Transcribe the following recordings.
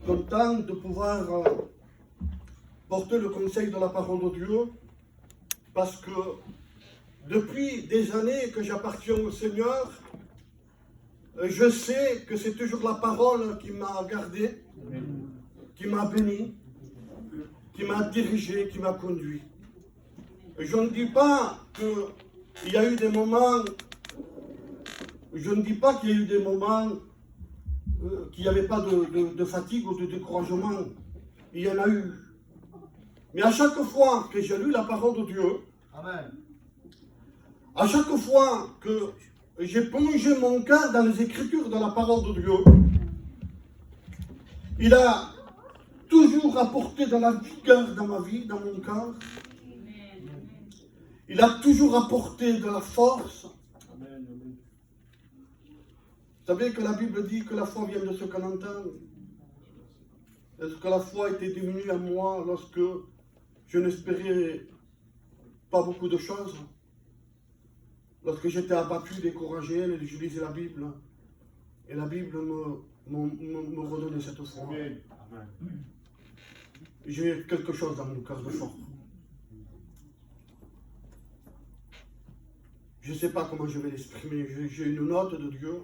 content de pouvoir porter le conseil de la parole de Dieu, parce que depuis des années que j'appartiens au Seigneur, je sais que c'est toujours la parole qui m'a gardé, qui m'a béni, qui m'a dirigé, qui m'a conduit. Je ne dis pas qu'il y a eu des moments, je ne dis pas qu'il y a eu des moments qu'il n'y avait pas de fatigue ou de découragement. Il y en a eu. Mais à chaque fois que j'ai lu la parole de Dieu, Amen. à chaque fois que j'ai plongé mon cœur dans les Écritures, dans la parole de Dieu, il a toujours apporté de la vigueur dans ma vie, dans mon cœur. Il a toujours apporté de la force. Vous savez que la Bible dit que la foi vient de ce qu'on entend. Est-ce que la foi était diminuée à moi lorsque je n'espérais pas beaucoup de choses? Lorsque j'étais abattu, découragé, je lisais la Bible. Et la Bible me redonnait cette foi. J'ai quelque chose dans mon cœur de fort. Je ne sais pas comment je vais l'exprimer. J'ai une note de Dieu.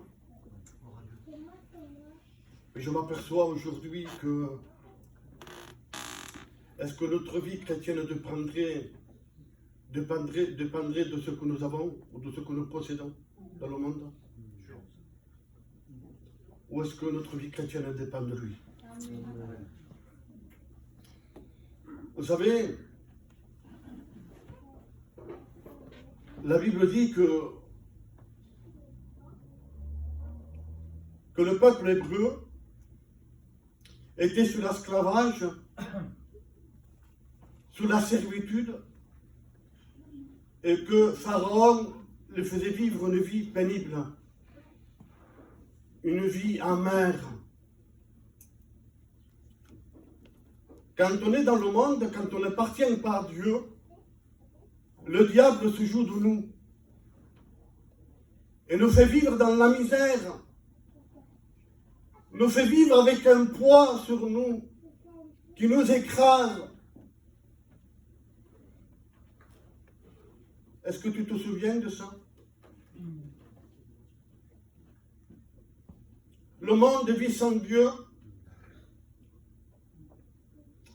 Et je m'aperçois aujourd'hui que est-ce que notre vie chrétienne dépendrait de ce que nous avons ou de ce que nous possédons dans le monde? Ou est-ce que notre vie chrétienne dépend de lui? Vous savez, la Bible dit que le peuple hébreu était sous l'esclavage, sous la servitude, et que Pharaon le faisait vivre une vie pénible, une vie amère. Quand on est dans le monde, quand on n'appartient pas à Dieu, le diable se joue de nous et nous fait vivre dans la misère, nous fait vivre avec un poids sur nous qui nous écrase. Est-ce que tu te souviens de ça? Le monde vit sans Dieu.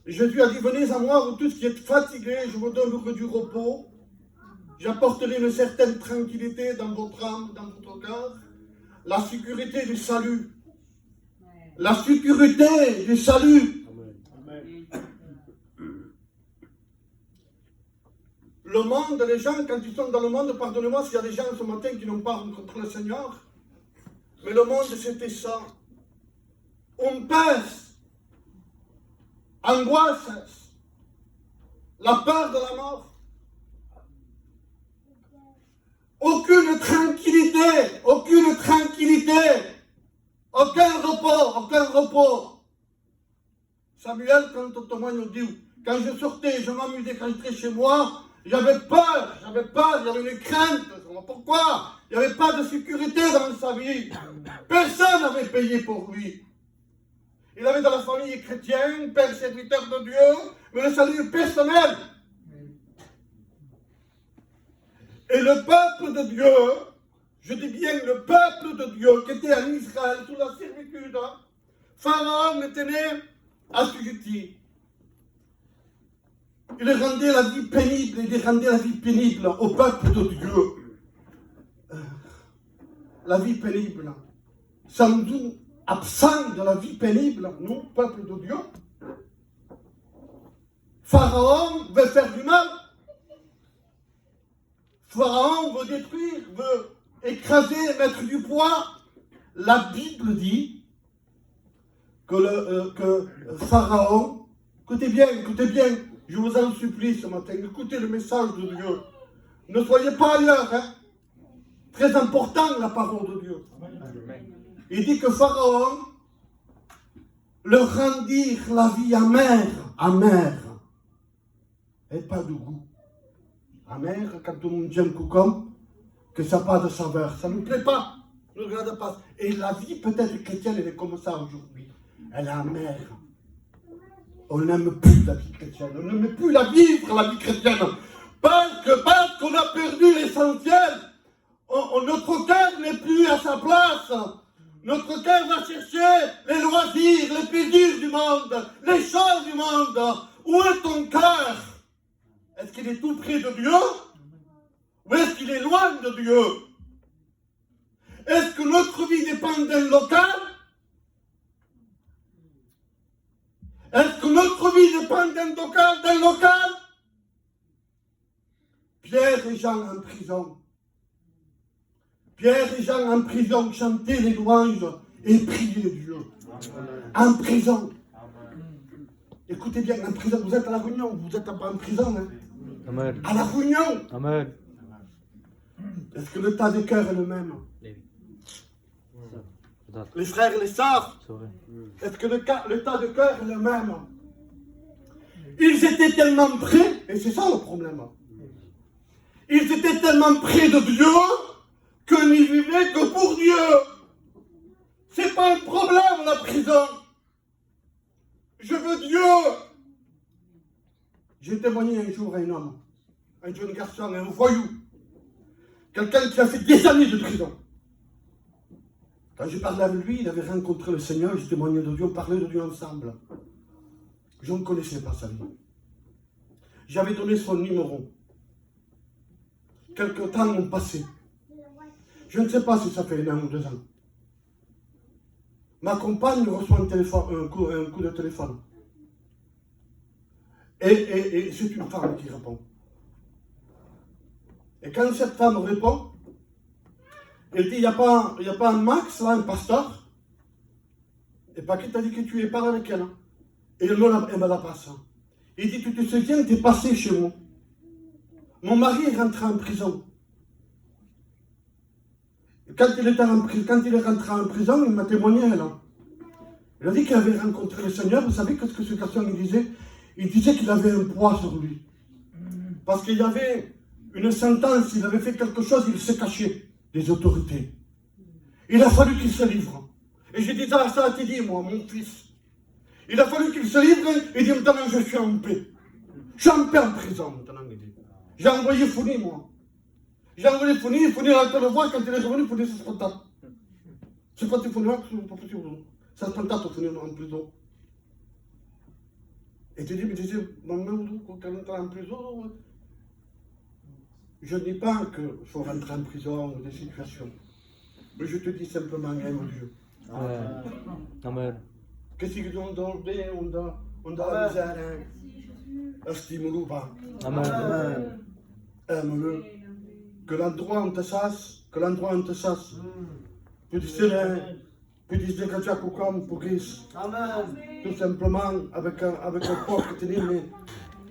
Jésus a dit, venez à moi, vous tous qui êtes fatigués, je vous donnerai du repos. J'apporterai une certaine tranquillité dans votre âme, dans votre cœur. La sécurité du salut. La sécurité du salut. Amen. Le monde, les gens, quand ils sont dans le monde, pardonnez-moi s'il y a des gens ce matin qui n'ont pas rencontré le Seigneur, mais le monde, c'était ça. On passe, angoisse, la peur de la mort. Aucune tranquillité, aucune tranquillité, aucun repos. Samuel, quand on témoigne, nous dit, quand je sortais, je m'amusais, quand j'étais chez moi, j'avais peur, j'avais une crainte. Pourquoi? Il n'y avait pas de sécurité dans sa vie. Personne n'avait payé pour lui. Il avait dans la famille chrétienne, père serviteur de Dieu, mais le salut personnel. Et le peuple de Dieu, je dis bien le peuple de Dieu qui était en Israël sous la servitude, Pharaon était né assujetti. Il rendait la vie pénible, au peuple de Dieu. La vie pénible. Sommes-nous absents de la vie pénible, nous, peuple de Dieu? Pharaon veut faire du mal. Pharaon veut détruire, veut écraser, mettre du poids. La Bible dit que Pharaon, écoutez bien, je vous en supplie ce matin, écoutez le message de Dieu. Ne soyez pas ailleurs, hein. Très important la parole de Dieu. Il dit que Pharaon leur rendit la vie amère, et pas de goût. Amère, quand on dit un concombre, que ça n'a pas de saveur, ça ne nous plaît pas, ne regarde pas. Et la vie peut-être chrétienne, elle est comme ça aujourd'hui. elle est amère. On n'aime plus la vie chrétienne, on n'aime plus la vivre, la vie chrétienne. Parce qu'on a perdu l'essentiel. Notre cœur n'est plus à sa place. Notre cœur va chercher les loisirs, les plaisirs du monde, les choses du monde. Où est ton cœur? Est-ce qu'il est tout près de Dieu? Ou est-ce qu'il est loin de Dieu? Est-ce que notre vie dépend d'un local? Est-ce que notre vie dépend d'un local? Pierre et Jean en prison. Pierre et Jean en prison chantaient les louanges et priaient Dieu. En prison. Écoutez bien, en prison, vous êtes à la Réunion, vous êtes pas en prison. Hein? Amen. À la Réunion. Amen. Est-ce que le tas de cœur est le même? Les frères et les sœurs, est-ce que le tas de cœur est le même? Ils étaient tellement près, et c'est ça le problème. Ils étaient tellement près de Dieu qu'ils n'y vivaient que pour Dieu. C'est pas un problème la prison. Je veux Dieu. J'ai témoigné un jour à un homme, un jeune garçon, un voyou, quelqu'un qui a fait des années de prison. Quand je parlais avec lui, il avait rencontré le Seigneur, j'ai témoigné de Dieu, on parlait de Dieu ensemble. Je ne connaissais pas sa vie. J'avais donné son numéro. Quelques temps ont passé. Je ne sais pas si ça fait 1 an ou 2 ans. Ma compagne reçoit un coup de téléphone. Et c'est une femme qui répond. Et quand cette femme répond, elle dit, il n'y a pas un Max, là, un pasteur? Et Paquet t'a dit que tu es pas avec elle. Et elle me la passe. Il dit, tu te souviens, tu es passé chez moi. Mon mari est rentré en prison. Quand il est rentré en prison, il m'a témoigné, elle. Il a dit qu'il avait rencontré le Seigneur. Vous savez qu'est-ce que ce garçon il disait? Il disait qu'il avait un poids sur lui. Parce qu'il y avait une sentence, il avait fait quelque chose, il s'est caché des autorités. Il a fallu qu'il se livre. Et j'ai dit ça a été dit, moi, mon fils. Il a fallu qu'il se livre et dit maintenant je suis en paix. Je suis en paix en prison maintenant, il dit. J'ai envoyé Founi, moi. J'ai envoyé Founi a été le voir quand il est revenu, Founi se spontate. C'est pas Founi, c'est pas possible. Ça se spontate Founi en prison. Et tu dis, mais tu sais, maman, quand on est en prison, je ne dis pas qu'il faut rentrer en prison ou des situations. Mais je te dis simplement, aime Dieu. Amen. Qu'est-ce qu'ils ont demandé? On a la misère. Estime-le pas. Amen. Aime-le. Que l'endroit on te chasse, plus serein, plus désagréable comme pour Christ. Tout simplement avec un corps qui tenait, mais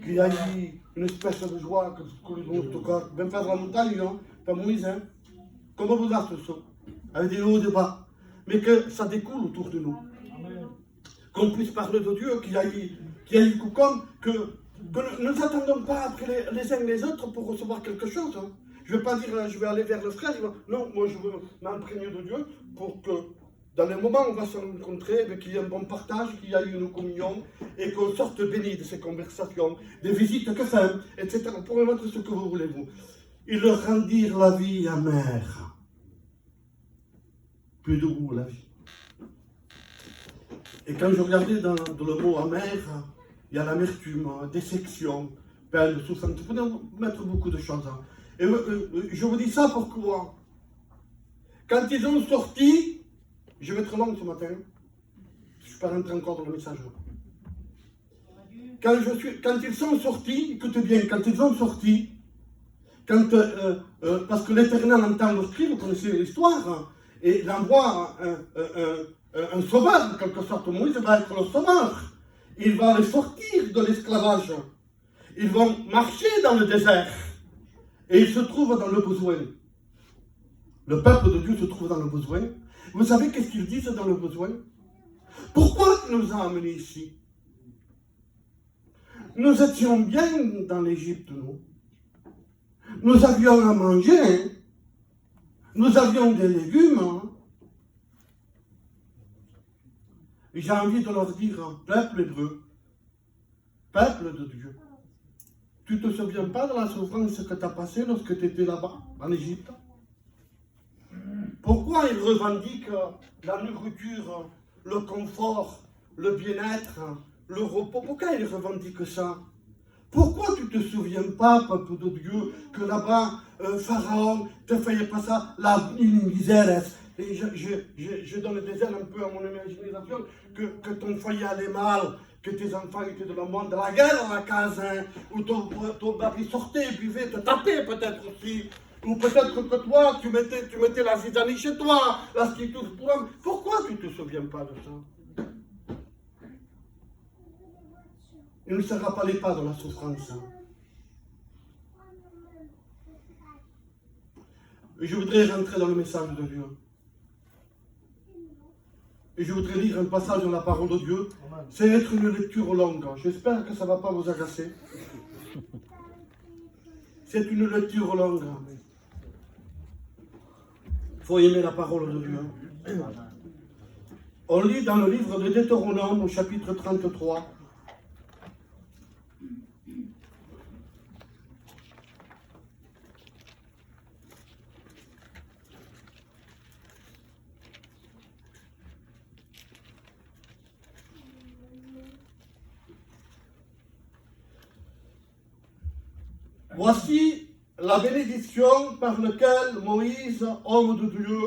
qu'il y a eu une espèce de joie que nous avons tout corps. Même faire la montagne, non? Pas Moïse, hein? Comment vous êtes ce sont? Avec des hauts et des bas. Mais que ça découle autour de nous. Qu'on puisse parler de Dieu, qu'il y a eu comme que nous n'attendons pas après les uns les autres pour recevoir quelque chose. Hein. Je ne vais pas dire je vais aller vers le frère. Non, moi je veux m'imprégner de Dieu pour que dans les moments où on va se rencontrer, qu'il y ait un bon partage, qu'il y ait une communion et qu'on sorte béni de ces conversations, des visites que fait, etc. Pour mettre ce que vous voulez, vous. Ils leur rendirent la vie amère. Plus de goût la vie. Et quand je regardais dans le mot amer, il y a l'amertume, déception, peine, souffrance. Il faut mettre beaucoup de choses. Et je vous dis ça pourquoi? Quand ils ont sorti, je vais être long ce matin, je ne suis pas rentré encore dans le message. Quand ils sont sortis, écoutez bien, quand ils ont sorti, parce que l'Éternel entend leur cri, vous connaissez l'histoire, et il envoie un sauveur, en quelque sorte. Moïse va être le sauveur. Il va les sortir de l'esclavage. Ils vont marcher dans le désert. Et ils se trouvent dans le besoin. Le peuple de Dieu se trouve dans le besoin. Vous savez qu'est-ce qu'ils disent dans le besoin? Pourquoi tu nous as amenés ici? Nous étions bien dans l'Égypte, nous. Nous avions à manger. Hein. Nous avions des légumes. Hein. j'ai envie de leur dire, peuple hébreu, peuple de Dieu, tu ne te souviens pas de la souffrance que tu as passée lorsque tu étais là-bas, en Égypte? Pourquoi ils revendiquent la nourriture, le confort, le bien-être, le repos? Pourquoi ils revendiquent ça? Pourquoi tu ne te souviens pas, peuple de Dieu, que là-bas, Pharaon te faisait pas ça, une misère? Et je donne des ailes un peu à mon imagination, que ton foyer allait mal, que tes enfants étaient dans le monde de la guerre à la case, hein, où ton mari sortait, buvait, te tapait peut-être aussi. Ou peut-être que toi, tu mettais la zizanie chez toi, la skitou pour toi. Pourquoi tu ne te souviens pas de ça? Il ne se rappelait pas de la souffrance. Et je voudrais rentrer dans le message de Dieu. Et je voudrais lire un passage de la parole de Dieu. C'est être une lecture longue. J'espère que ça ne va pas vous agacer. C'est une lecture longue. Il faut aimer la parole de Dieu. On lit dans le livre de Deutéronome, au chapitre 33. Voici la bénédiction par laquelle Moïse, homme de Dieu,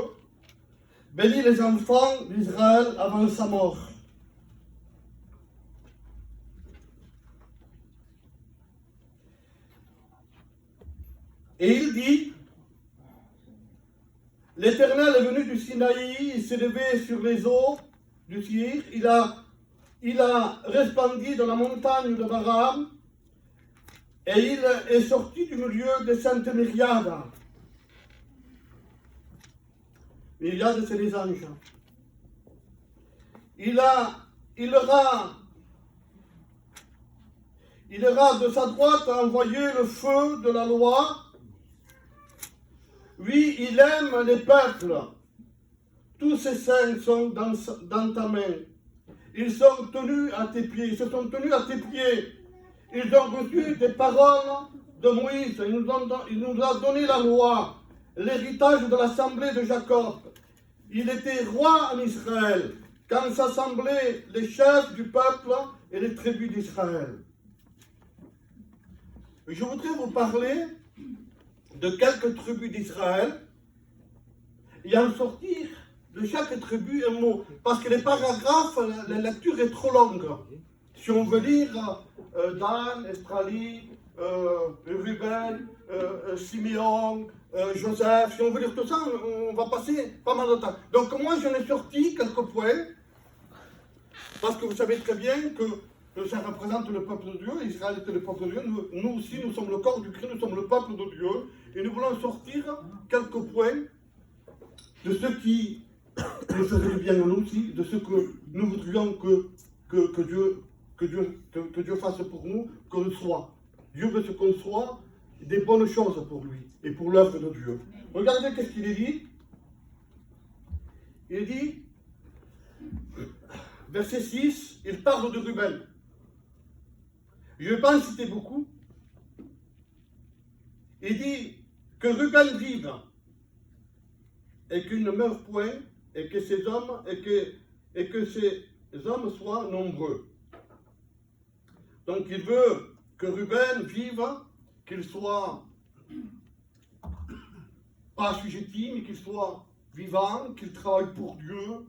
bénit les enfants d'Israël avant sa mort. Et il dit, l'Éternel est venu du Sinaï, il s'est levé sur les eaux du Sir, il a resplendi dans la montagne de Baram, et il est sorti du milieu des saintes myriades. Myriades, c'est les anges. Il aura de sa droite envoyé le feu de la loi. Oui, il aime les peuples. Tous ces saints sont dans ta main. Ils sont tenus à tes pieds. Ils se sont tenus à tes pieds. Ils ont reçu des paroles de Moïse. Il nous a donné la loi, l'héritage de l'assemblée de Jacob. Il était roi en Israël, quand s'assemblaient les chefs du peuple et les tribus d'Israël. Je voudrais vous parler de quelques tribus d'Israël et en sortir de chaque tribu un mot. Parce que les paragraphes, la lecture est trop longue. Si on veut lire Dan, Estrali, Ruben, Simeon, Joseph, si on veut lire tout ça, on va passer pas mal de temps. Donc moi, j'en ai sorti quelques points, parce que vous savez très bien que ça représente le peuple de Dieu, Israël était le peuple de Dieu, nous aussi, nous sommes le corps du Christ, nous sommes le peuple de Dieu, et nous voulons sortir quelques points de ce qui nous ferait du bien à nous aussi, de ce que nous voudrions que Dieu fasse pour nous, qu'on soit. Dieu veut ce qu'on soit, des bonnes choses pour lui et pour l'œuvre de Dieu. Regardez qu'est-ce qu'il est dit. Il dit, verset 6, il parle de Ruben. Je ne vais pas en citer beaucoup. Il dit que Ruben vive et qu'il ne meure point et que ces hommes et que ces hommes soient nombreux. Donc il veut que Ruben vive, qu'il soit pas assujetti, mais qu'il soit vivant, qu'il travaille pour Dieu,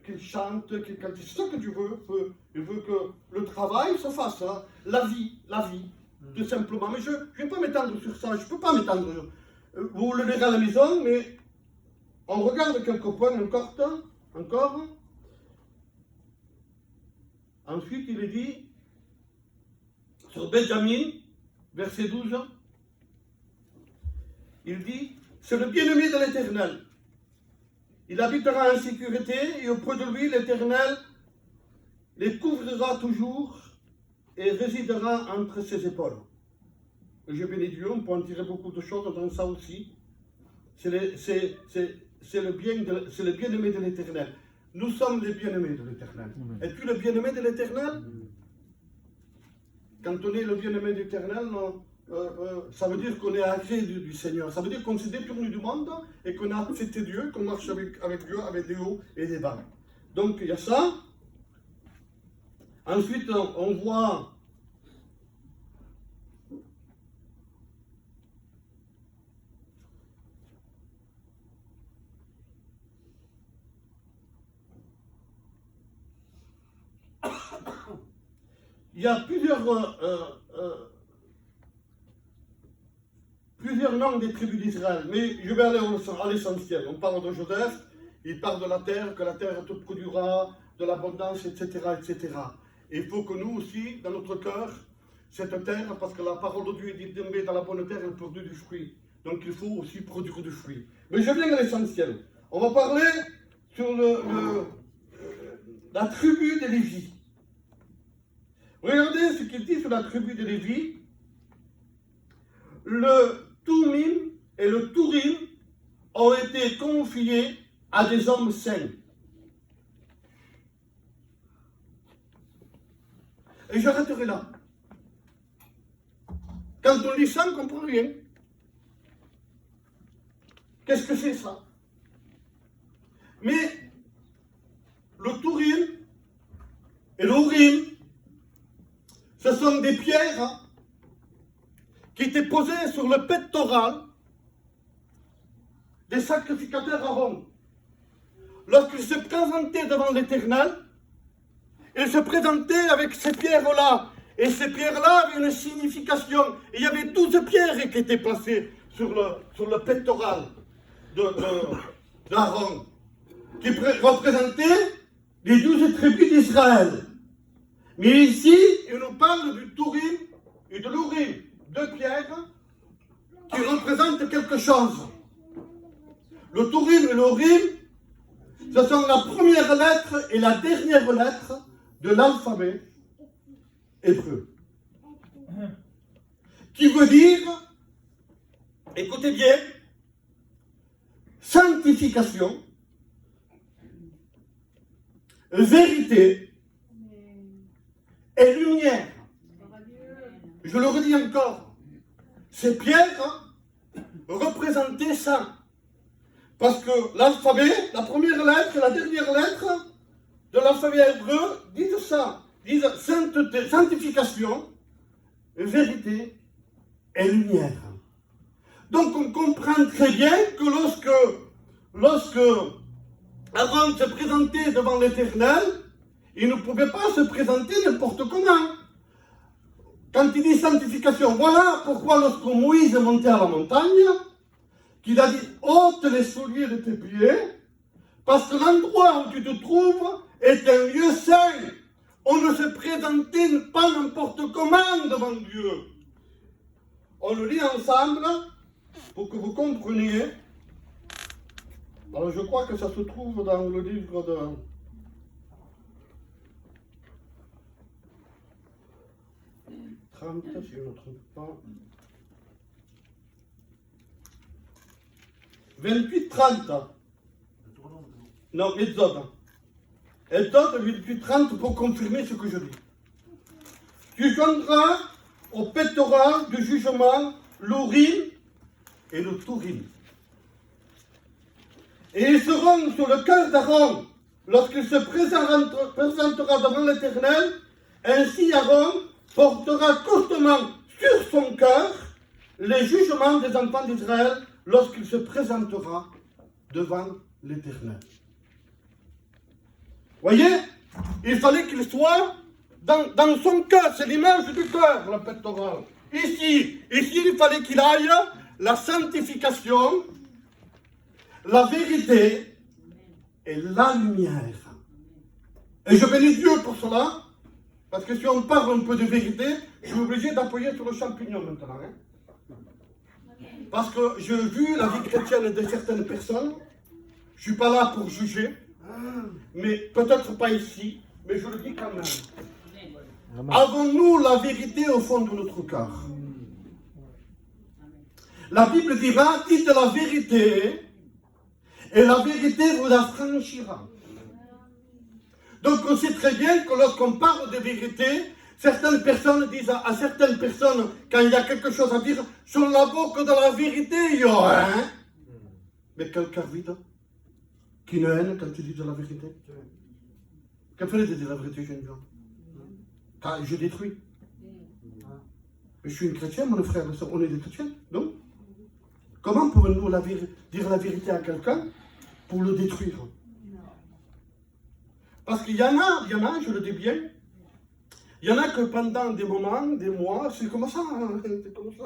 qu'il chante, qu'il cante. C'est ça que Dieu veut. Il veut que le travail se fasse, hein. La vie, tout simplement. Mais je ne vais pas m'étendre sur ça, je ne peux pas m'étendre. Vous le lirez à la maison, mais on regarde quelques points encore. Ensuite, il est dit, sur Benjamin, verset 12, il dit, c'est le bien-aimé de l'Éternel. Il habitera en sécurité et auprès de lui, l'Éternel les couvrira toujours et résidera entre ses épaules. Je bénis Dieu, on peut en tirer beaucoup de choses dans ça aussi. C'est le bien-aimé de l'Éternel. nous sommes les bien-aimés de l'Éternel. Es-tu le bien-aimé de l'Éternel? Quand on est le bien-aimé de l'Éternel, ça veut dire qu'on est agréé du Seigneur. Ça veut dire qu'on s'est détourné du monde et qu'on a accepté Dieu, qu'on marche avec Dieu, avec des hauts et des bas. Donc il y a ça. Ensuite, on voit il y a plusieurs noms des tribus d'Israël, mais je vais aller à l'essentiel. On parle de Joseph, il parle de la terre, que la terre te produira, de l'abondance, etc., etc. Et il faut que nous aussi, dans notre cœur, cette terre, parce que la parole de Dieu dit tomber dans la bonne terre, elle produit du fruit. Donc il faut aussi produire du fruit. Mais je viens à l'essentiel. On va parler sur la tribu de Lévi. Regardez ce qu'il dit sur la tribu de Lévi. Le Tumim et le Tourim ont été confiés à des hommes saints. Et j'arrêterai là. Quand on lit ça, on ne comprend rien. Qu'est-ce que c'est ça? Mais le Tourim et l'Urim, ce sont des pierres qui étaient posées sur le pectoral des sacrificateurs Aaron. Lorsqu'ils se présentaient devant l'Éternel, ils se présentaient avec ces pierres-là. Et ces pierres-là avaient une signification. Et il y avait 12 pierres qui étaient placées sur le pectoral d'Aaron, qui représentaient les 12 tribus d'Israël. Mais ici, il nous parle du Tourim et de l'Urim, deux pierres qui représentent quelque chose. Le Tourim et l'Urim, ce sont la première lettre et la dernière lettre de l'alphabet hébreu. Qui veut dire, écoutez bien, sanctification, vérité et lumière. Je le redis encore, ces pierres représentaient ça. Parce que l'alphabet, la première lettre et la dernière lettre de l'alphabet hébreu disent ça. Disent sainteté, sanctification, vérité et lumière. Donc on comprend très bien que lorsque Aaron se présentait devant l'Éternel, il ne pouvait pas se présenter n'importe comment. Quand il dit sanctification, voilà pourquoi lorsque Moïse est monté à la montagne, qu'il a dit ôte les souliers de tes pieds, parce que l'endroit où tu te trouves est un lieu saint. On ne se présentait pas n'importe comment devant Dieu. On le lit ensemble pour que vous compreniez. Alors je crois que ça se trouve dans le livre de... si je ne me trompe pas. 28-30. Non, Exode. Exode 28-30 pour confirmer ce que je dis. Tu joindras au pectoral du jugement l'Urim et le Tourim. Et ils seront sur le cœur d'Aaron lorsqu'il se présentera devant l'Éternel. Ainsi Aaron portera constamment sur son cœur les jugements des enfants d'Israël lorsqu'il se présentera devant l'Éternel. Voyez, il fallait qu'il soit dans son cœur, c'est l'image du cœur, le pectoral. Ici, il fallait qu'il aille la sanctification, la vérité et la lumière. Et je bénis Dieu pour cela, parce que si on parle un peu de vérité, je suis obligé d'appuyer sur le champignon maintenant. Parce que j'ai vu la vie chrétienne de certaines personnes, je ne suis pas là pour juger, mais peut-être pas ici, mais je le dis quand même. Avons-nous la vérité au fond de notre cœur? La Bible dira, dites la vérité, et la vérité vous affranchira. Donc on sait très bien que lorsqu'on parle de vérité, certaines personnes disent à certaines personnes, quand il y a quelque chose à dire, sur la bouche de la vérité, il y aura un. Mais quel cœur vide, qui ne haine quand tu dis de la vérité. Qu'est-ce que de dire la vérité, jeune gens? Quand je détruis. Mais je suis une chrétienne, mon frère, on est des chrétiens, non? Comment pouvons-nous dire la vérité à quelqu'un pour le détruire? Parce qu'il y en a, je le dis bien, il y en a que pendant des moments, des mois, c'est comme ça, hein, c'est comme ça.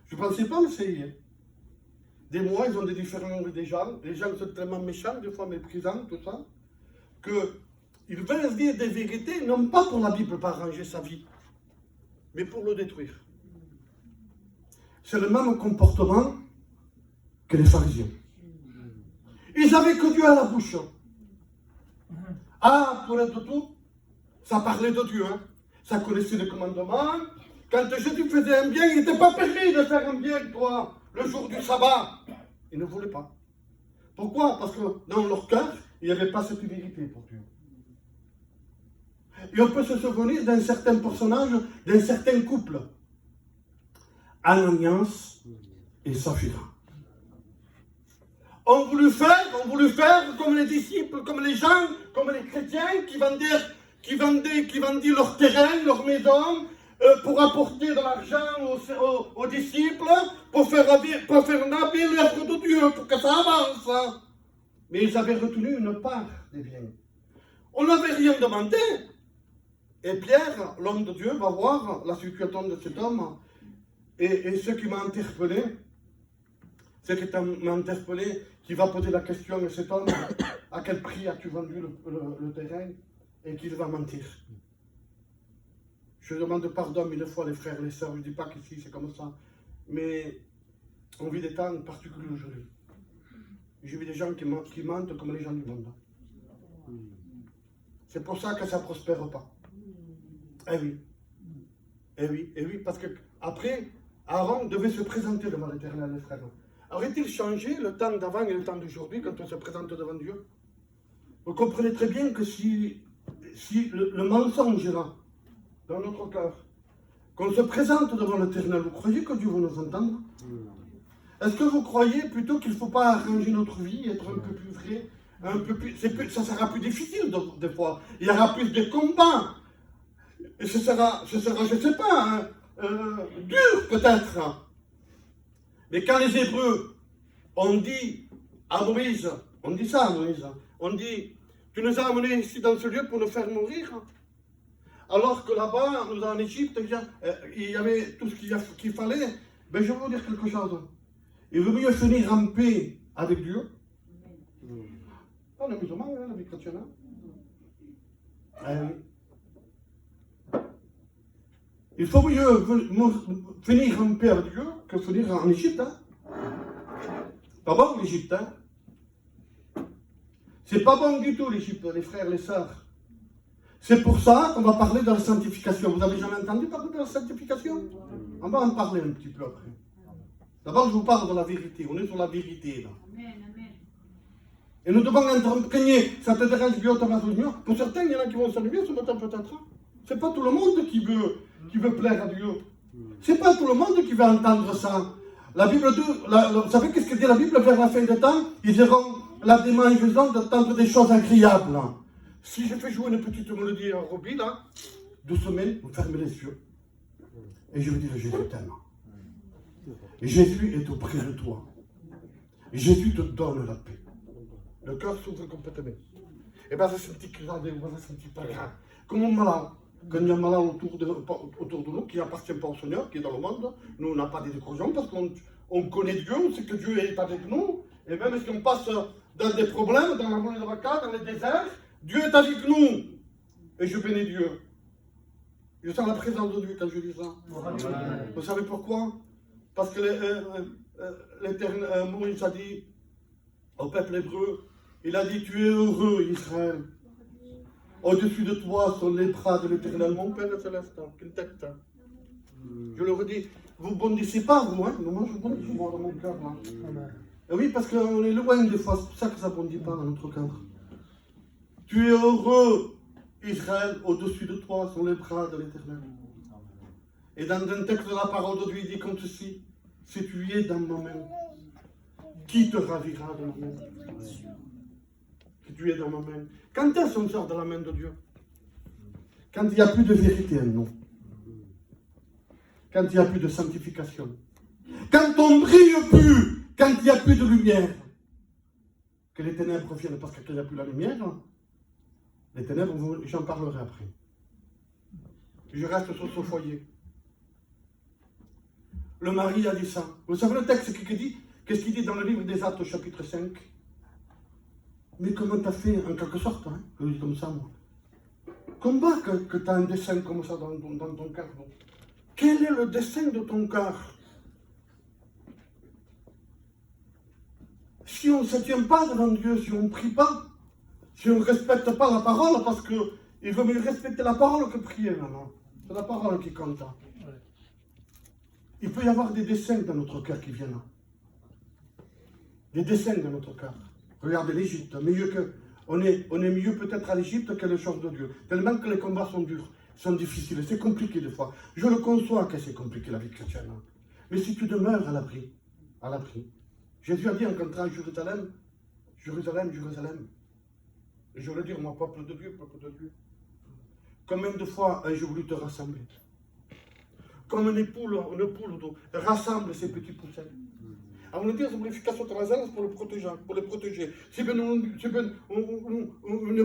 Je ne pensais pas l'essayer. Des mois, ils ont des différends avec des gens, les gens sont tellement méchants, des fois méprisants, tout ça, qu'ils veulent dire des vérités, non pas pour la Bible, pour arranger sa vie, mais pour le détruire. C'est le même comportement que les pharisiens. Ils avaient que Dieu à la bouche. Ah, pour être tout, ça parlait de Dieu. Hein. Ça connaissait les commandements. Quand Jésus faisait un bien, il n'était pas permis de faire un bien, toi, le jour du sabbat. Ils ne voulaient pas. Pourquoi? Parce que dans leur cœur, il n'y avait pas cette vérité pour Dieu. Et on peut se souvenir d'un certain personnage, d'un certain couple. Ananias et Saphira. On voulu faire comme les disciples, comme les gens, comme les chrétiens qui vendaient leur terrain, leur maison, pour apporter de l'argent aux disciples, pour faire naber l'œuvre de Dieu, pour que ça avance. Mais ils avaient retenu une part des biens. On n'avait rien demandé. Et Pierre, l'homme de Dieu, va voir la situation de cet homme. Et ce qui m'a interpellé, qui va poser la question à cet homme, à quel prix as-tu vendu le terrain, et qu'il va mentir. Je demande pardon mille fois les frères, les sœurs, je ne dis pas qu'ici c'est comme ça, mais on vit des temps particuliers aujourd'hui. J'ai vu des gens qui mentent comme les gens du monde. C'est pour ça que ça ne prospère pas. Eh oui. Eh oui, eh oui, parce que après, Aaron devait se présenter devant l'Éternel, les frères. Aurait-il changé le temps d'avant et le temps d'aujourd'hui quand on se présente devant Dieu? Vous comprenez très bien que si le mensonge est là, dans notre cœur, qu'on se présente devant l'Éternel, vous croyez que Dieu va nous entendre? Est-ce que vous croyez plutôt qu'il ne faut pas arranger notre vie, être un peu plus vrai, ça sera plus difficile des fois, il y aura plus de combats, et ce sera je ne sais pas, dur peut-être. Mais quand les Hébreux ont dit à Moïse, on dit ça à Moïse, on dit, tu nous as amenés ici dans ce lieu pour nous faire mourir, alors que là-bas, nous en Égypte, il y avait tout ce qu'il fallait. Ben, je vais vous dire quelque chose. Il vaut mieux finir en paix avec Dieu. Pas le musulman, hein, la vie chrétienne. Il faut mieux finir en paix avec Dieu que finir en Égypte. Hein. Pas bon l'Égypte. Hein. C'est pas bon du tout l'Égypte, les frères, les sœurs. C'est pour ça qu'on va parler de la sanctification. Vous avez jamais entendu parler de la sanctification? On va en parler un petit peu après. D'abord, je vous parle de la vérité. On est sur la vérité là. Et nous devons imprégner. Ça te dérange bien, Thomas Junior? Pour certains, il y en a qui vont s'allumer ce matin peut-être. C'est pas tout le monde qui veut plaire à Dieu. C'est pas tout le monde qui veut entendre ça. La Bible, vous savez qu'est-ce que dit la Bible vers la fin des temps? Ils auront la démangeaison d'entendre des choses agréables. Si je fais jouer une petite mélodie en Roby, là, doucement, vous fermez les yeux. Et je vous dis, Jésus t'aime. Jésus est auprès de toi. Jésus te donne la paix. Le cœur s'ouvre complètement. Et bien, ça sentit que ça sentit pas grave. Comme un malade. Quand il y a un malade autour de nous, qui n'appartient pas au Seigneur, qui est dans le monde, nous, on n'a pas d'éclosion parce qu'on connaît Dieu, on sait que Dieu est avec nous. Et même si on passe dans des problèmes, dans la vallée de Vaca, dans les déserts, Dieu est avec nous. Et je bénis Dieu. Je sens la présence de Dieu quand je dis ça. Vous savez pourquoi? Parce que l'Éternel, Moïse a dit au peuple hébreu, il a dit, tu es heureux, Israël. Au-dessus de toi sont les bras de l'Éternel, mon Père céleste, qu'il t'aide. Je le redis, vous ne bondissez pas, vous, hein? Moi, je bondis souvent dans mon cœur. Et oui, parce qu'on est loin des fois, c'est pour ça que ça ne bondit pas dans notre cœur. Tu es heureux, Israël, au-dessus de toi sont les bras de l'Éternel. Et dans un texte de la parole de Dieu, il dit comme ceci, si tu es dans ma main, qui te ravira de ma main? Si tu es dans ma main. Quand est-ce qu'on sort de la main de Dieu? Quand il n'y a plus de vérité en nous. Quand il n'y a plus de sanctification. Quand on ne brille plus. Quand il n'y a plus de lumière. Que les ténèbres viennent. Parce que quand il n'y a plus la lumière, les ténèbres, j'en parlerai après. Je reste sur ce foyer. Le mari a dit ça. Vous savez le texte qui dit? Qu'est-ce qu'il dit dans le livre des Actes au chapitre 5? Mais comment t'as fait, en quelque sorte, hein? Je le dis comme ça, moi. Comment que tu as un dessein comme ça dans ton cœur? Quel est le dessein de ton cœur? Si on ne se tient pas devant Dieu, si on ne prie pas, si on ne respecte pas la parole, parce qu'il vaut mieux respecter la parole que prier maintenant. C'est la parole qui compte. Hein. Il peut y avoir des desseins dans notre cœur qui viennent. Des desseins dans notre cœur. Regardez l'Égypte, on est mieux peut-être à l'Égypte que les choses de Dieu. Tellement que les combats sont durs, sont difficiles, c'est compliqué des fois. Je le conçois que c'est compliqué la vie chrétienne. Mais si tu demeures à l'abri, Jésus a dit en rentrant à Jérusalem, Jérusalem, Jérusalem. Et je veux dire, moi, peuple de Dieu, peuple de Dieu. Combien de fois ai-je voulu te rassembler? Comme une poule rassemble ses petits poussins. On dit c'est l'efficacité de la zèle pour les protéger. Si une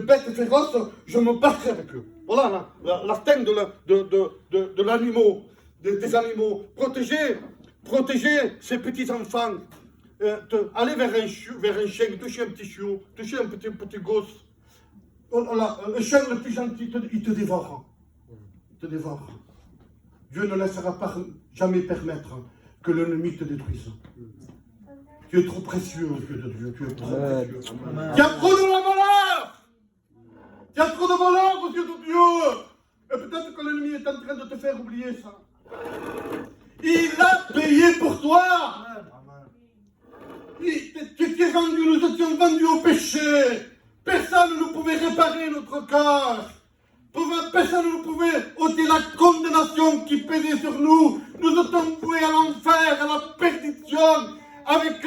bête féroce, je me battrai avec eux. Voilà l'instinct de l'animal, des animaux. Protéger ses petits enfants. Aller vers un chien, toucher un petit chiot, toucher un petit gosse. Le chien le plus gentil, il te dévore. Il te dévore. Dieu ne laissera jamais permettre que l'ennemi te détruise. Tu es trop précieux aux yeux de Dieu. Tu es trop précieux. Il y a trop de voleurs. Il y a trop de voleurs aux yeux de Dieu. Et peut-être que l'ennemi est en train de te faire oublier ça. Il a payé pour toi. Tu t'es vendu, nous étions vendus au péché. Personne ne pouvait réparer notre cœur. Personne ne pouvait ôter la condamnation qui pesait sur nous. Nous étions voués à l'enfer, à la perdition, avec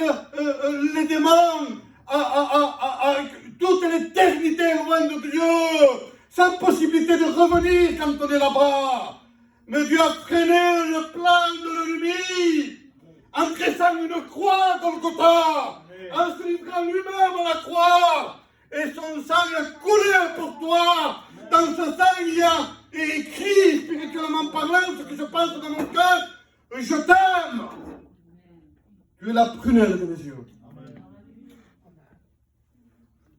les démons, avec toute l'éternité loin de Dieu, sans possibilité de revenir quand on est là-bas. Mais Dieu a freiné le plan de l'ennemi, en dressant une croix dans le Golgotha, en se livrant lui-même à la croix, et son sang a coulé pour toi. Dans ce sang, il y a écrit, spirituellement parlant, ce que je pense dans mon cœur, je t'aime. Tu es la prunelle de mes yeux.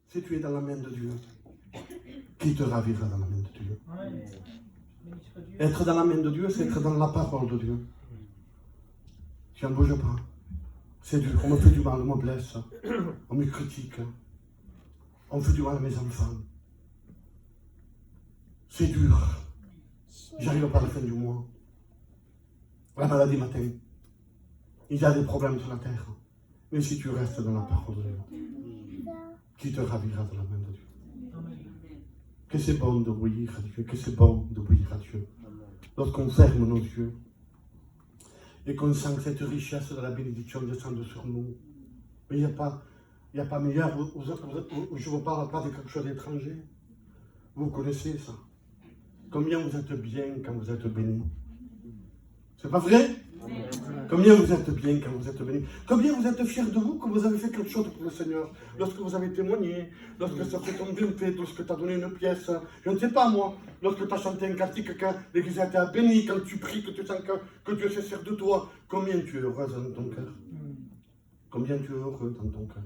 Si tu es dans la main de Dieu, qui te ravira dans la main de Dieu? Être dans la main de Dieu, c'est être dans la parole de Dieu. Tu n'en bouges pas. C'est dur, on me fait du mal, on me blesse, on me critique, on fait du mal à mes enfants. C'est dur. J'arrive pas à la fin du mois. La maladie m'atteint. Il y a des problèmes sur la terre. Mais si tu restes dans la parole de Dieu, qui te ravira dans la main de Dieu? Que c'est bon d'obéir à Dieu, que c'est bon d'obéir à Dieu. Lorsqu'on ferme nos yeux et qu'on sent que cette richesse de la bénédiction descendre sur nous. Mais il n'y a pas meilleur. Je ne vous parle pas de quelque chose d'étranger. Vous connaissez ça. Combien vous êtes bien quand vous êtes béni? C'est pas vrai? Combien vous êtes bien quand vous êtes béni? Combien vous êtes fiers de vous quand vous avez fait quelque chose pour le Seigneur? Lorsque vous avez témoigné, lorsque ça fait ton bien fait, lorsque tu as donné une pièce, je ne sais pas moi, lorsque tu as chanté un cantique, quand l'église a été bénie, quand tu pries, que tu sens que Dieu se sert de toi, combien tu es heureux dans ton cœur? Combien tu es heureux dans ton cœur?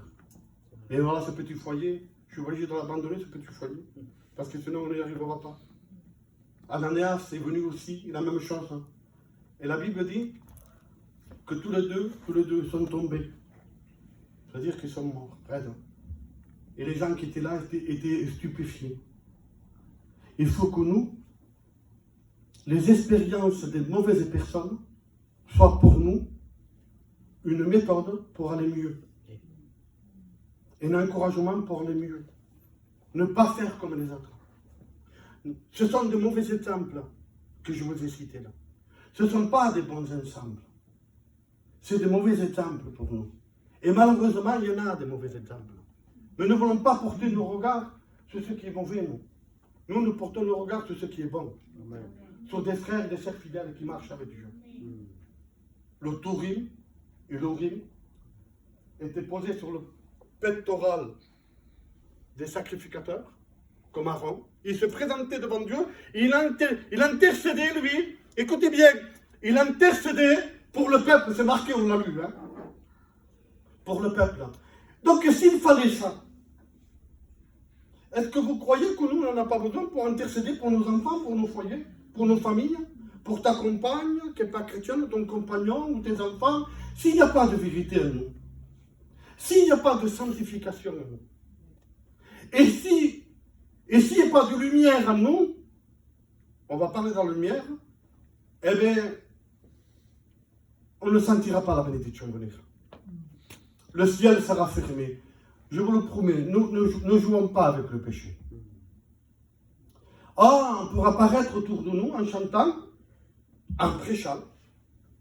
Et voilà ce petit foyer, je suis obligé de l'abandonner, ce petit foyer, parce que sinon on n'y arrivera pas. Ananias est venu aussi, la même chose. Et la Bible dit que tous les deux sont tombés. C'est-à-dire qu'ils sont morts, présents. Et les gens qui étaient là étaient stupéfiés. Il faut que nous, les expériences des mauvaises personnes, soient pour nous une méthode pour aller mieux. Et un encouragement pour aller mieux. Ne pas faire comme les autres. Ce sont de mauvais exemples que je vous ai cités là. Ce ne sont pas des bons ensembles. C'est de mauvais exemples pour nous. Et malheureusement, il y en a des mauvais exemples. Mais nous ne voulons pas porter nos regards sur ce qui est mauvais, nous. Nous portons nos regards sur ce qui est bon. Amen. Sur des frères et des sœurs fidèles qui marchent avec Dieu. Le Tourim et l'Urim étaient posés sur le pectoral des sacrificateurs, comme Aaron. Il se présentait devant Dieu, il intercédait, lui, écoutez bien, il intercédait pour le peuple, c'est marqué, on l'a lu, hein, pour le peuple. Donc s'il fallait ça, est-ce que vous croyez que nous, on n'en a pas besoin pour intercéder pour nos enfants, pour nos foyers, pour nos familles, pour ta compagne qui n'est pas chrétienne, ton compagnon ou tes enfants? S'il n'y a pas de vérité en nous, s'il n'y a pas de sanctification en nous, et s'il n'y a pas de lumière en nous, on va parler dans la lumière, eh bien, on ne sentira pas la bénédiction venir. Le ciel sera fermé. Je vous le promets, nous ne jouons pas avec le péché. Ah, on pourra apparaître autour de nous en chantant, en prêchant,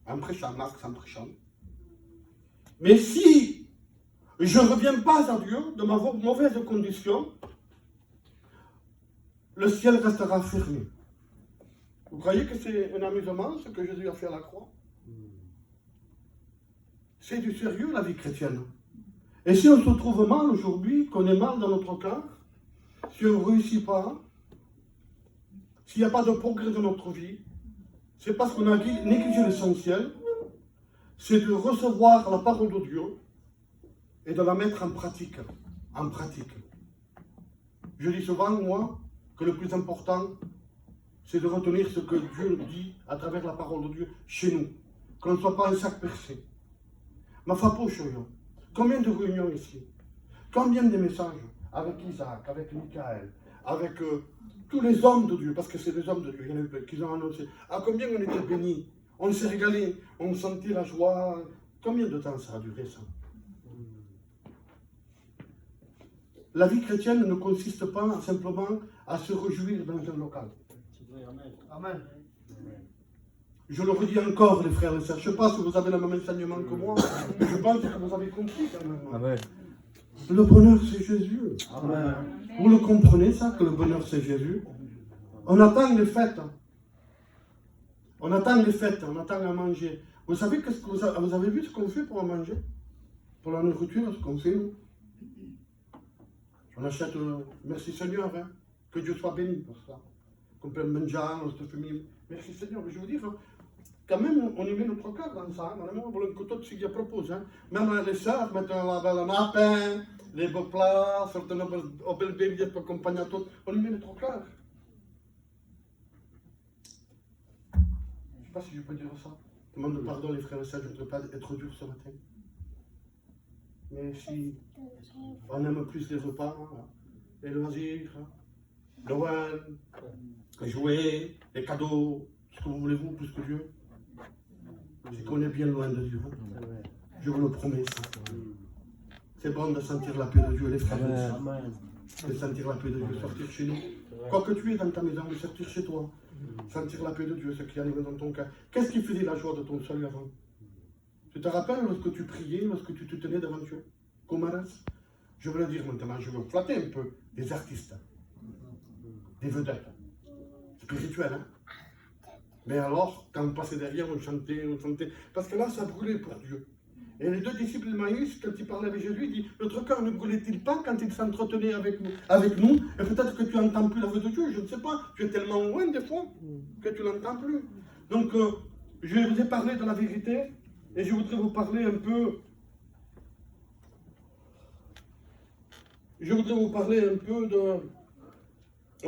Marc en prêchant. Mais si je ne reviens pas à Dieu de ma mauvaise condition, le ciel restera fermé. Vous croyez que c'est un amusement ce que Jésus a fait à la croix? C'est du sérieux la vie chrétienne. Et si on se trouve mal aujourd'hui, qu'on est mal dans notre cœur, si on ne réussit pas, s'il n'y a pas de progrès dans notre vie, c'est parce qu'on a négligé l'essentiel, c'est de recevoir la parole de Dieu et de la mettre en pratique. En pratique. Je dis souvent, moi, que le plus important, c'est de retenir ce que Dieu dit à travers la parole de Dieu chez nous. Qu'on ne soit pas un sac percé. Ma fapoche, combien de réunions ici? Combien de messages avec Isaac, avec Michael, avec tous les hommes de Dieu, parce que c'est des hommes de Dieu, il y en a eu qui ont annoncé. Ah, combien on était bénis, on s'est régalé, on sentait la joie. Combien de temps ça a duré ça? La vie chrétienne ne consiste pas simplement à se réjouir dans un local. Amen. Je le redis encore, les frères et sœurs. Je ne sais pas si vous avez le même enseignement que moi, mais je pense que vous avez compris quand même. Amen. Le bonheur, c'est Jésus. Amen. Vous le comprenez, ça, que le bonheur, c'est Jésus? On attend les fêtes. On attend les fêtes, on attend à manger. Vous savez que vous avez vu ce qu'on fait pour manger? Pour la nourriture, ce qu'on fait, nous? On achète, merci Seigneur, hein, que Dieu soit béni pour ça. Qu'on peut manger, on se fait mieux. Merci Seigneur, mais je veux dire, quand même, on y met notre cœur dans ça. Même on voit un couteau de ce qu'il propose. Hein. Même les sœurs mettent la belle nappe, les beaux plats, sortent un bel bébé pour accompagner tout. On y met notre cœur. Je ne sais pas si je peux dire ça. Je demande pardon, les frères et sœurs, je ne voudrais pas être dur ce matin. Mais si on aime plus les repas, les loisirs, Noël, les jouets, les cadeaux, ce que vous voulez-vous plus que Dieu, c'est qu'on est bien loin de Dieu. Je vous le promets. C'est bon de sentir la paix de Dieu, les frères et sœurs. De sentir la paix de Dieu, sortir chez nous. Quoi que tu es dans ta maison, de sortir chez toi. Sentir la paix de Dieu, ce qui arrive dans ton cœur. Qu'est-ce qui faisait la joie de ton salut avant? Tu te rappelles lorsque tu priais, lorsque tu te tenais devant Dieu? Comment est-ce? Je veux le dire maintenant, je veux flatter un peu des artistes, des vedettes, spirituelles. Hein? Mais alors, quand on passait derrière, on chantait, parce que là, ça brûlait pour Dieu. Et les deux disciples de Maïs, quand ils parlaient avec Jésus, ils disent, notre cœur ne brûlait-il pas quand il s'entretenait avec nous? Et peut-être que tu n'entends plus la voix de Dieu, je ne sais pas, tu es tellement loin des fois que tu n'entends plus. Donc, je vous ai parlé de la vérité, et je voudrais vous parler un peu. On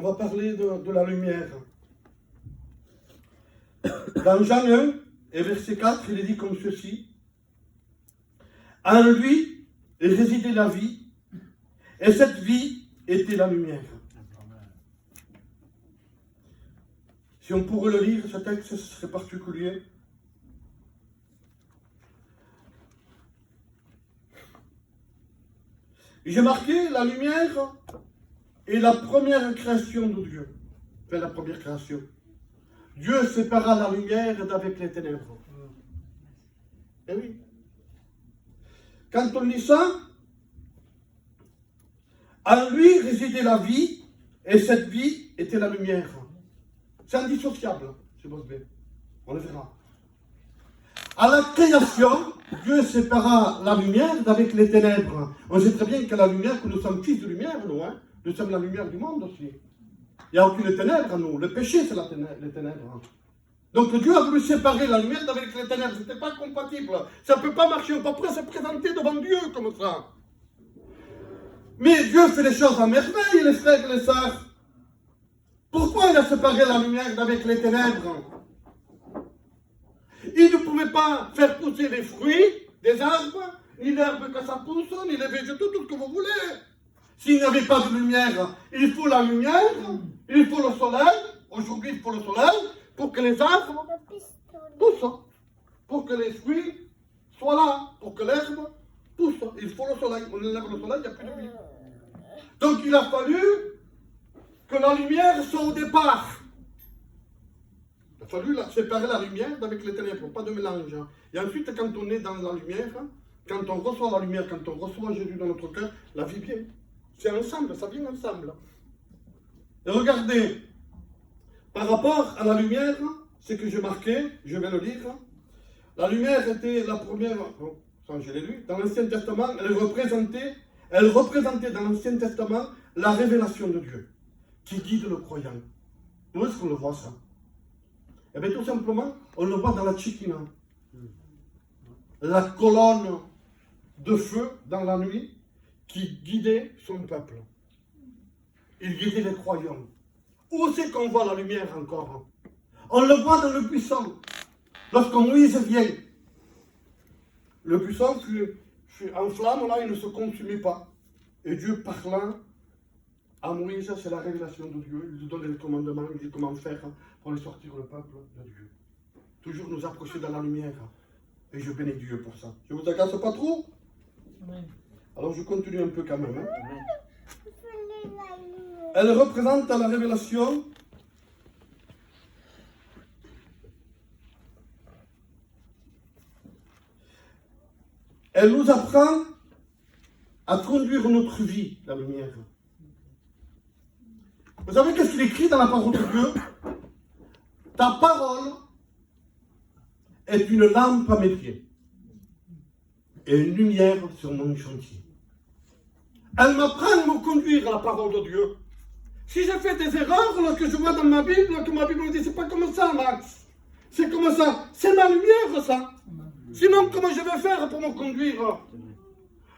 va parler de la lumière. Dans Jean 1, et verset 4, il est dit comme ceci. En lui résidait la vie, et cette vie était la lumière. Si on pourrait le lire, ce texte, ce serait particulier. J'ai marqué la lumière est la première création de Dieu. fait la première création. Dieu sépara la lumière d'avec les ténèbres. Eh oui. Quand on lit ça, en lui résidait la vie, et cette vie était la lumière. C'est indissociable, je pense bien. On le verra. À la création, Dieu sépara la lumière d'avec les ténèbres. On sait très bien qu'à la lumière, que nous sommes fils de lumière, nous. Hein? Nous sommes la lumière du monde aussi. Il n'y a aucune ténèbre à nous. Le péché, c'est les ténèbres. Donc Dieu a voulu séparer la lumière d'avec les ténèbres. Ce n'était pas compatible. Ça ne peut pas marcher. On ne peut pas se présenter devant Dieu comme ça. Mais Dieu fait les choses en merveille, les frères et les sœurs. Pourquoi il a séparé la lumière d'avec les ténèbres? Il ne pouvait pas faire pousser les fruits des arbres, ni l'herbe que ça pousse, ni les végétaux, tout ce que vous voulez. S'il n'y avait pas de lumière, il faut la lumière, il faut le soleil. Aujourd'hui, il faut le soleil pour que les arbres poussent, pour que les fruits soient là, pour que l'herbe pousse. Il faut le soleil. On enlève le soleil, il n'y a plus de vie. Donc il a fallu que la lumière soit au départ. Il a fallu séparer la lumière d'avec les ténèbres, pas de mélange. Et ensuite, quand on est dans la lumière, quand on reçoit la lumière, quand on reçoit Jésus dans notre cœur, la vie vient. C'est ensemble, ça vient ensemble. Et regardez, par rapport à la lumière, ce que j'ai marqué, je vais le lire. La lumière était la première, ça je l'ai lu, dans l'Ancien Testament, elle représentait dans l'Ancien Testament la révélation de Dieu, qui guide le croyant. Où est-ce qu'on le voit ça? Eh bien tout simplement, on le voit dans la Tchikina. La colonne de feu dans la nuit qui guidait son peuple. Il guidait les croyants. Où c'est qu'on voit la lumière encore? On le voit dans le buisson. Lorsque Moïse vient, le buisson fut en flamme, là, il ne se consumait pas. Et Dieu parlant à Moïse, c'est la révélation de Dieu. Il lui donne les commandements, il dit comment faire pour les sortir le peuple de Dieu. Toujours nous approcher dans la lumière. Et je bénis Dieu pour ça. Je vous agace pas trop? Amen. Alors je continue un peu quand même. Hein. Elle représente la révélation elle nous apprend à conduire notre vie, la lumière. Vous savez qu'est-ce qu'il écrit dans la parole de Dieu? Ta parole est une lampe à mes pieds et une lumière sur mon chantier. Elle m'apprend à me conduire à la parole de Dieu. Si j'ai fait des erreurs, lorsque je vois dans ma Bible, que ma Bible me dit, c'est pas comme ça, Max. C'est comme ça. C'est ma lumière, ça. Sinon, comment je vais faire pour me conduire?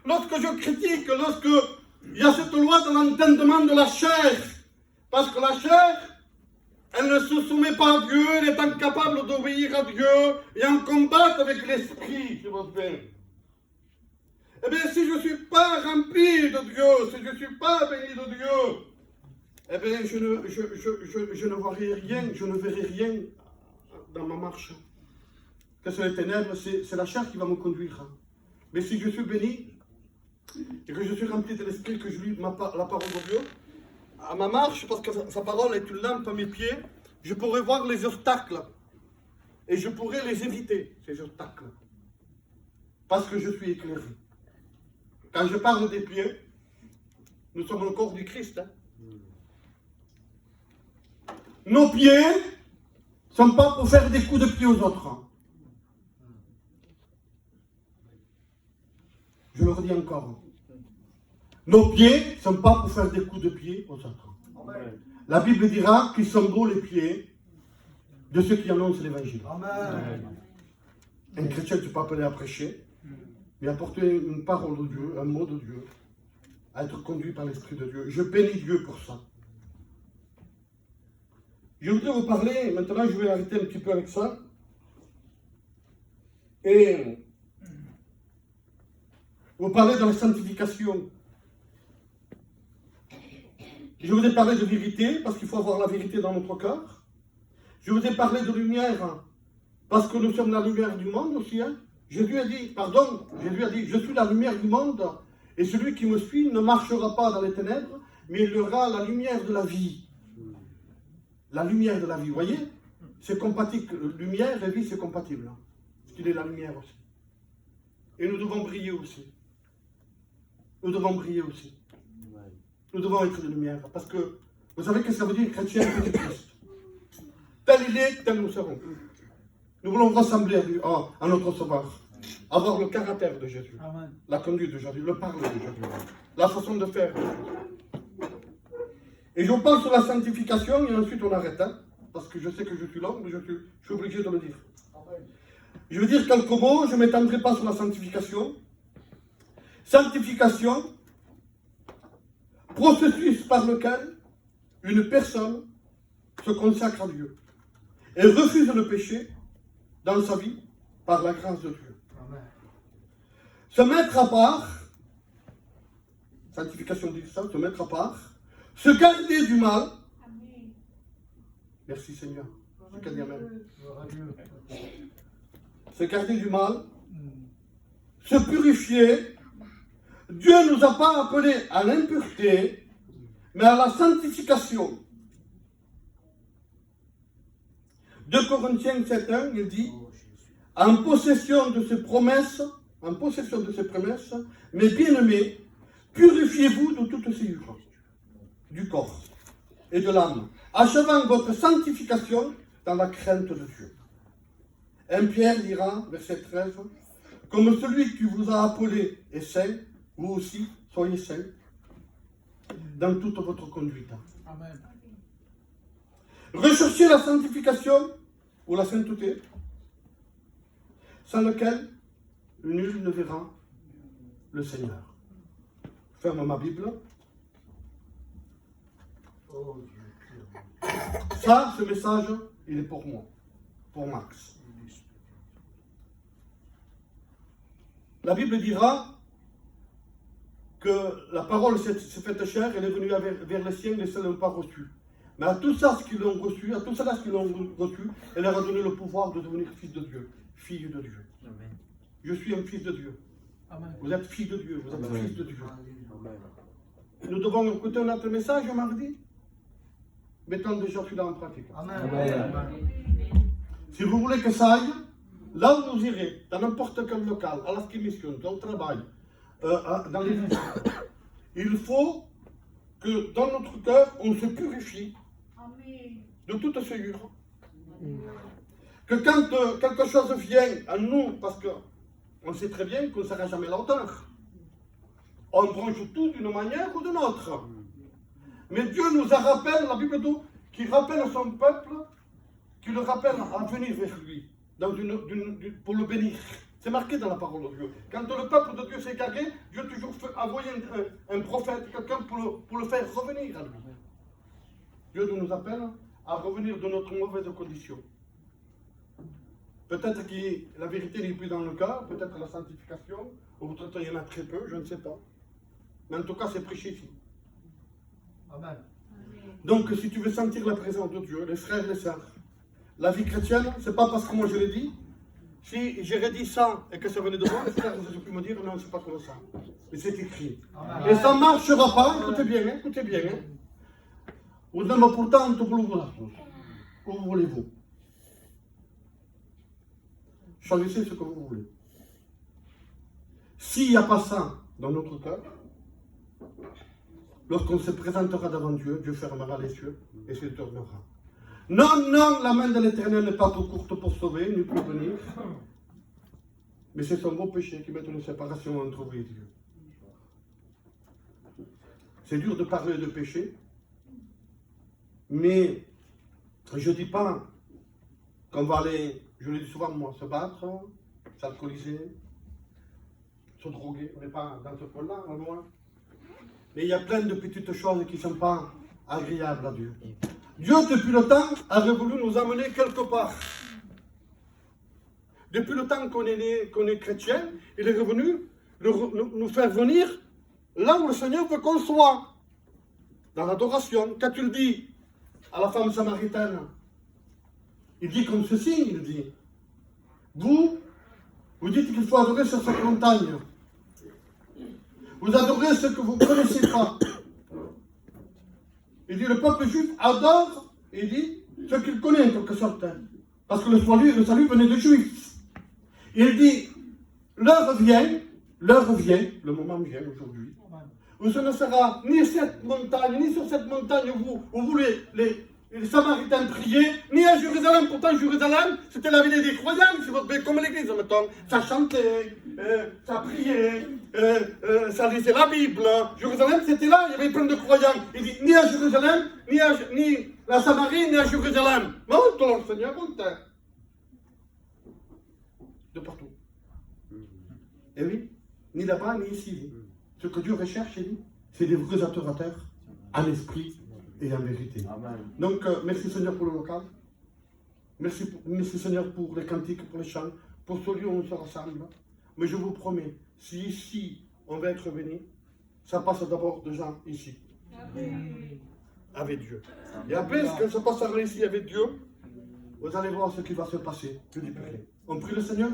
Lorsque je critique, lorsque il y a cette loi de l'entendement de la chair, parce que la chair, elle ne se soumet pas à Dieu, elle est incapable d'obéir à Dieu et en combat avec l'esprit, je pense bien. Eh bien, si je ne suis pas rempli de Dieu, si je ne suis pas béni de Dieu, eh bien, je ne verrai rien, je ne verrai rien dans ma marche. Que c'est les ténèbres, c'est la chair qui va me conduire. Mais si je suis béni, et que je suis rempli de l'esprit, que je lis la parole de Dieu, à ma marche, parce que sa parole est une lampe à mes pieds, je pourrai voir les obstacles. Et je pourrai les éviter, ces obstacles. Parce que je suis éclairé. Quand je parle des pieds, nous sommes le corps du Christ. Hein. Nos pieds ne sont pas pour faire des coups de pied aux autres. Je le redis encore. Nos pieds ne sont pas pour faire des coups de pied aux autres. Amen. La Bible dira qu'ils sont beaux les pieds de ceux qui annoncent l'évangile. Un chrétien, tu peux appeler à prêcher, mais apporter une parole de Dieu, un mot de Dieu, à être conduit par l'Esprit de Dieu. Je bénis Dieu pour ça. Je voudrais vous parler, maintenant je vais arrêter un petit peu avec ça, et vous parler de la sanctification. Je vous ai parlé de vérité, parce qu'il faut avoir la vérité dans notre cœur. Je vous ai parlé de lumière, parce que nous sommes la lumière du monde aussi. Hein. Jésus a dit, je suis la lumière du monde, et celui qui me suit ne marchera pas dans les ténèbres, mais il aura la lumière de la vie. la lumière de la vie. Vous voyez, c'est compatible. Lumière et vie, c'est compatible. Hein, parce qu'il est la lumière aussi. Et nous devons briller aussi. Nous devons briller aussi. Nous devons être de lumière. Parce que, vous savez ce que ça veut dire, chrétien et Christ. Tel il est, tel nous serons. Nous voulons ressembler à notre Sauveur. Avoir le caractère de Jésus. Amen. La conduite de Jésus, le parler de Jésus. La façon de faire de Jésus. Et je parle sur la sanctification et ensuite on arrête. Hein, parce que je sais que je suis long, mais je suis obligé de le dire. Amen. Je veux dire quelques mots, je ne m'étendrai pas sur la sanctification. Sanctification, processus par lequel une personne se consacre à Dieu et refuse le péché dans sa vie par la grâce de Dieu. Amen. Se mettre à part, sanctification dit ça, se mettre à part, se garder du mal. Amen. Merci Seigneur. Se garder du mal, se purifier. Dieu ne nous a pas appelés à l'impureté, mais à la sanctification. 2 Corinthiens 7:1, il dit, en possession de ses promesses, mes bien-aimés, purifiez-vous de toute souillure du corps et de l'âme, achevant votre sanctification dans la crainte de Dieu. 1 Pierre dira, verset 13, comme celui qui vous a appelé est saint, vous aussi soyez saints dans toute votre conduite. Amen. Recherchez la sanctification ou la sainteté, sans lequel nul ne verra le Seigneur. Ferme ma Bible. Ça, ce message, il est pour moi, pour Max. La Bible dira que la parole s'est faite chair, elle est venue vers les siens, les seuls n'ont pas reçu. Mais à tous ceux qui l'ont reçu, elle leur a donné le pouvoir de devenir fils de Dieu, fille de Dieu. Amen. Je suis un fils de Dieu. Amen. Vous êtes fils de Dieu, vous êtes Amen. Fils de Dieu. Amen. Nous devons écouter notre message mardi. Mettons déjà celui-là en pratique. Amen. Amen. Si vous voulez que ça aille, là où vous irez, dans n'importe quel local, à la ski mission, au travail, dans les villes, il faut que dans notre cœur, on se purifie de toute souillure. Que quand quelque chose vient à nous, parce qu'on sait très bien qu'on ne sera jamais à la hauteur, on branche tout d'une manière ou d'une autre. Mais Dieu nous a rappelé, la Bible dit, qui rappelle son peuple, qui le rappelle à venir vers lui, pour le bénir. C'est marqué dans la parole de Dieu. Quand le peuple de Dieu s'est égaré, Dieu toujours envoyé un prophète, quelqu'un pour le faire revenir à lui. Dieu nous appelle à revenir de notre mauvaise condition. Peut-être que la vérité n'est plus dans le cœur, peut-être la sanctification, ou peut-être il y en a très peu, je ne sais pas. Mais en tout cas, c'est prêché ici. Amen. Donc, si tu veux sentir la présence de Dieu, les frères et les sœurs, la vie chrétienne, c'est pas parce que moi je l'ai dit. Si j'aurais dit ça et que ça venait de moi, les frères auraient pu me dire non, c'est pas comme ça. Mais c'est écrit. Amen. Et ça ne marchera pas, écoutez bien, écoutez bien. Vous n'avez pourtant tout où voulez-vous. Choisissez ce que vous voulez. S'il n'y a pas ça dans notre cœur, lorsqu'on se présentera devant Dieu, Dieu fermera les cieux et se tournera. Non, non, la main de l'Éternel n'est pas trop courte pour sauver, ni pour venir. Mais c'est son beau péché qui met une séparation entre vous et Dieu. C'est dur de parler de péché, mais je ne dis pas qu'on va aller, je le dis souvent moi, se battre, s'alcooliser, se droguer. On n'est pas dans ce point-là, loin. Mais il y a plein de petites choses qui ne sont pas agréables à Dieu. Dieu, depuis le temps, a voulu nous amener quelque part. Depuis le temps qu'on est chrétien, il est revenu nous faire venir là où le Seigneur veut qu'on soit. Dans l'adoration. Quand il dit à la femme samaritaine, il dit comme ceci, il dit, vous dites qu'il faut adorer sur cette montagne. Vous adorez ce que vous ne connaissez pas. Il dit, le peuple juif adore, il dit, ce qu'il connaît en quelque sorte. Hein. Parce que le salut venait des Juifs. Il dit, l'heure vient, le moment vient aujourd'hui, où ce ne sera ni cette montagne, ni sur cette montagne où vous les Samaritains priaient, ni à Jérusalem. Pourtant, Jérusalem, c'était la ville des croyants, comme l'église, mettons. Ça chantait, ça priait, ça lisait la Bible. Jérusalem, c'était là, il y avait plein de croyants. Il dit, ni à Jérusalem, ni la Samarie, ni à Jérusalem. Monte, le Seigneur, monte. De partout. Et oui, ni là-bas, ni ici. Ce que Dieu recherche chez nous, c'est des vrais adorateurs, en esprit et en vérité. Amen. Donc, merci Seigneur pour le local. Merci Seigneur pour les cantiques, pour les chants, pour ce lieu où on se rassemble. Mais je vous promets, si ici on va être béni, ça passe d'abord de gens ici. Amen. Avec Dieu. Et après, quand ça passera ici avec Dieu, vous allez voir ce qui va se passer. Je dis plus rien. On prie le Seigneur.